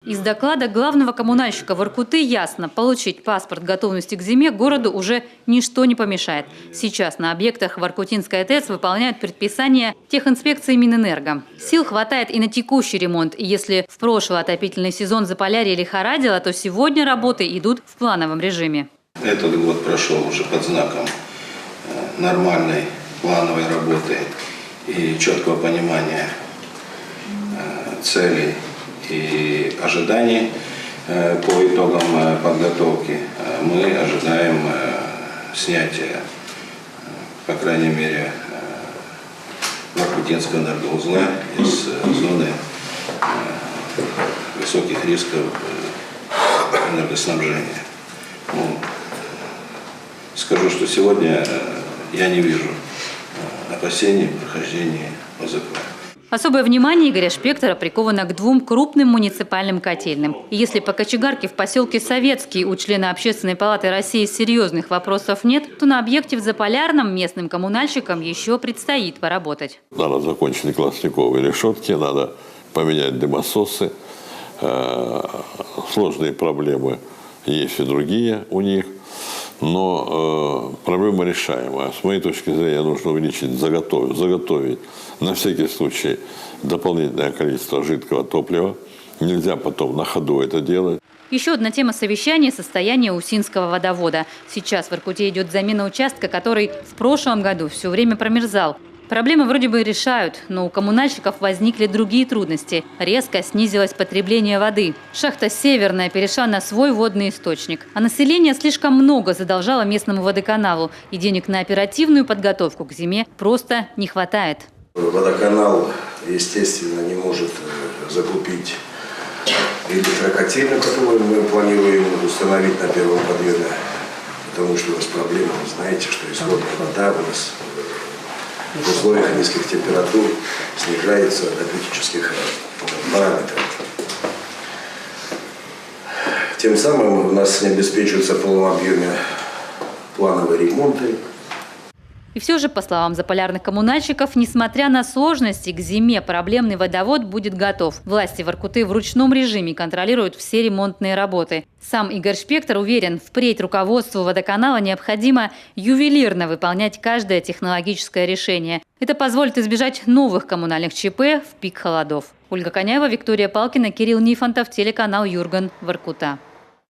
Из доклада главного коммунальщика Воркуты ясно, получить паспорт готовности к зиме городу уже ничто не помешает. Сейчас на объектах Воркутинской ТЭЦ выполняют предписания техинспекции Минэнерго. Сил хватает и на текущий ремонт. И если в прошлый отопительный сезон Заполярье лихорадило, то сегодня работы идут в плановом режиме. Этот год прошел уже под знаком нормальной плановой работы и четкого понимания целей и ожиданий по итогам подготовки. Мы ожидаем снятия, по крайней мере, Воркутинского энергоузла из зоны высоких рисков энергоснабжения. Скажу, что сегодня я не вижу опасений в прохождении ОЗП. Особое внимание Игоря Шпектора приковано к двум крупным муниципальным котельным. И если по кочегарке в поселке Советский у члена Общественной палаты России серьезных вопросов нет, то на объекте в Заполярном местным коммунальщикам еще предстоит поработать. Надо закончить классниковые решетки, надо поменять дымососы. Сложные проблемы есть и другие у них. Но проблема решаемая. С моей точки зрения, нужно увеличить, заготовить на всякий случай дополнительное количество жидкого топлива. Нельзя потом на ходу это делать. Еще одна тема совещания – состояние Усинского водовода. Сейчас в Воркуте идет замена участка, который в прошлом году все время промерзал. Проблемы вроде бы решают, но у коммунальщиков возникли другие трудности. Резко снизилось потребление воды. Шахта «Северная» перешла на свой водный источник. А население слишком много задолжало местному водоканалу. И денег на оперативную подготовку к зиме просто не хватает. Водоканал, естественно, не может закупить электрокотельную, которую мы планируем установить на первом подъеме. Потому что у нас проблема, вы знаете, что исходная вода у нас в условиях низких температур снижается до критических параметров. Тем самым у нас не обеспечиваются в полном объеме плановые ремонты. И все же, по словам заполярных коммунальщиков, несмотря на сложности, к зиме проблемный водовод будет готов. Власти Воркуты в ручном режиме контролируют все ремонтные работы. Сам Игорь Шпектор уверен, впредь руководству водоканала необходимо ювелирно выполнять каждое технологическое решение. Это позволит избежать новых коммунальных ЧП в пик холодов. Ольга Коняева, Виктория Палкина, Кирилл Нифонтов, телеканал Юрган, Воркута.